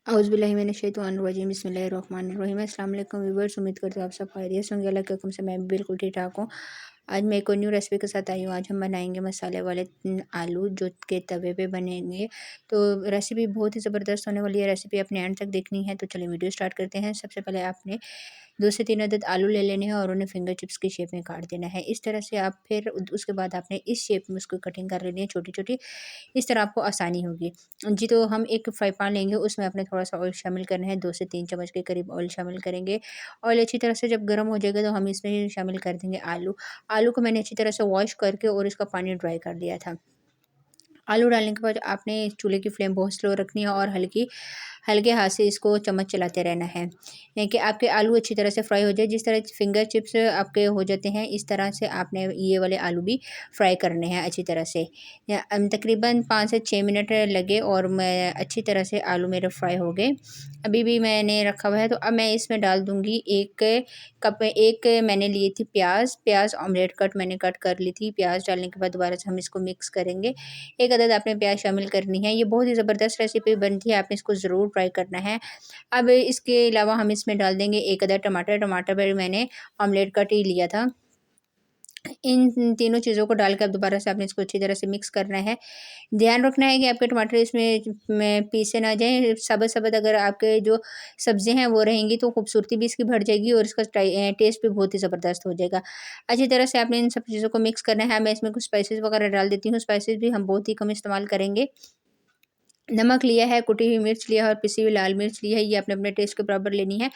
औज़ुबिल्लाहिमिनश्शैतानिर्रजीम बिस्मिल्लाहिर्रहमानिर्रहीम। अस्सलाम वालेकुम व्यूअर्स, उम्मीद करती हूँ आप सब खैरियत से होंगे। अल्लाह के हुक्म से मैं भी बिल्कुल ठीक-ठाक हूँ। आज मैं एक और न्यू रेसिपी के साथ आई हूँ। आज हम बनाएंगे मसाले वाले आलू जो के तवे पे बनेंगे। तो रेसिपी बहुत ही ज़बरदस्त होने वाली है। रेसिपी अपने एंड तक देखनी है तो चलिए वीडियो स्टार्ट करते हैं। सबसे पहले आपने 2 से 3 अदद आलू ले लेने हैं और उन्हें फिंगर चिप्स की शेप में काट देना है। इस तरह से आप फिर उसके बाद आपने इस शेप में उसको कटिंग कर लेनी है छोटी-छोटी। इस तरह आपको आसानी होगी। जी, तो हम एक फ्राई पैन लेंगे, उसमें आपने थोड़ा-सा ऑयल शामिल करना है, 2 से 3 चम्मच के करीब ऑयल शामिल करेंगे। ऑयल अच्छी तरह से जब गर्म हो जाएगा तो हम इसमें शामिल कर देंगे आलू। आलू को मैंने अच्छी तरह से वॉश करके और इसका पानी ड्राई कर दिया था। आलू डालने के बाद आपने चूल्हे की फ्लेम बहुत स्लो रखनी है और हल्के हाथ से इसको चम्मच चलाते रहना है कि आपके आलू अच्छी तरह से फ्राई हो जाए। जिस तरह फिंगर चिप्स आपके हो जाते हैं, इस तरह से आपने ये वाले आलू भी फ्राई करने हैं अच्छी तरह से। तकरीबन 5 से 6 मिनट लगे और मैं अच्छी तरह से आलू मेरे फ्राई हो गए। अभी भी मैंने रखा हुआ है, तो अब मैं इसमें डाल दूँगी 1 कप। 1 मैंने लिए थी प्याज़ ऑमलेट मैंने कट कर ली थी। प्याज़ डालने के बाद दोबारा से हम इसको मिक्स करेंगे। 1 अदद आपने प्याज शामिल करनी है। ये बहुत ही ज़बरदस्त रेसिपी बनती है, आपने इसको ज़रूर ट्राई करना है। अब इसके अलावा हम इसमें डाल देंगे 1 अदद टमाटर भी मैंने ऑमलेट कट ही लिया था। इन तीनों चीज़ों को डाल के अब दोबारा से आपने इसको अच्छी तरह से मिक्स करना है। ध्यान रखना है कि आपके टमाटर इसमें में पीसे ना जाएँ। सब्ज़-सब्ज़ अगर आपके जो सब्ज़ियाँ हैं वो रहेंगी तो खूबसूरती भी इसकी बढ़ जाएगी और इसका टेस्ट भी बहुत ही ज़बरदस्त हो जाएगा। अच्छी तरह से आपने इन सब चीज़ों को मिक्स करना है। मैं इसमें कुछ स्पाइसेस वगैरह डाल देती हूँ। स्पाइसेस भी हम बहुत ही कम इस्तेमाल करेंगे। नमक लिया है, कुटी हुई मिर्च लिया है और पिसी हुई लाल मिर्च ली है। ये आपने अपने टेस्ट के बराबर लेनी है।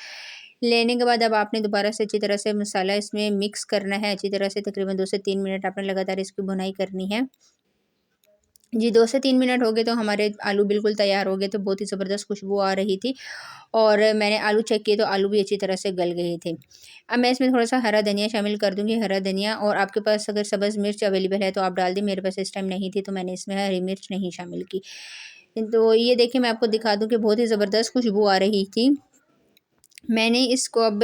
लेने के बाद अब आपने दोबारा से अच्छी तरह से मसाला इसमें मिक्स करना है अच्छी तरह से। तकरीबन 2 से 3 मिनट आपने लगातार इसकी भुनाई करनी है। जी, 2 से 3 मिनट हो गए तो हमारे आलू बिल्कुल तैयार हो गए थे। बहुत ही ज़बरदस्त खुशबू आ रही थी और मैंने आलू चेक किए तो आलू भी अच्छी तरह से गल गए थे। अब मैं इसमें थोड़ा-सा हरा धनिया शामिल कर दूँगी। हरा धनिया, और आपके पास अगर सब्ज़ मिर्च अवेलेबल है तो आप डाल दें। मेरे पास इस टाइम नहीं थी तो मैंने इसमें हरी मिर्च नहीं शामिल की। तो ये देखिए, मैं आपको दिखा दूँ कि बहुत ही ज़बरदस्त खुशबू आ रही थी। मैंने इसको अब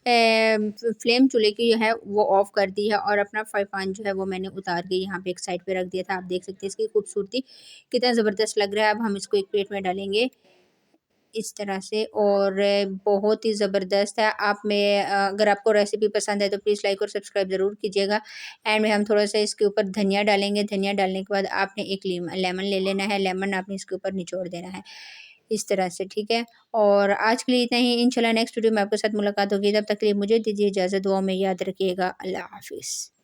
फ्लेम चूल्हे की जो है वो ऑफ़ कर दी है और अपना फ्राई पैन जो है वो मैंने उतार के यहाँ पे एक साइड पे रख दिया था। आप देख सकते हैं इसकी खूबसूरती कितना ज़बरदस्त लग रहा है। अब हम इसको एक प्लेट में डालेंगे इस तरह से, और बहुत ही ज़बरदस्त है। अगर आपको रेसिपी पसंद है तो प्लीज़ लाइक और सब्सक्राइब ज़रूर कीजिएगा। एंड में हम थोड़ा-सा इसके ऊपर धनिया डालेंगे। धनिया डालने के बाद आपने एक लेमन ले लेना है। लेमन आपने इसके ऊपर निचोड़ देना है इस तरह से, ठीक है? और आज के लिए इतना ही। इंशाल्लाह नेक्स्ट वीडियो में आपके साथ मुलाकात होगी। तब तक के लिए मुझे दीजिए इजाज़त। दुआ में याद रखिएगा। अल्लाह हाफ़िज़।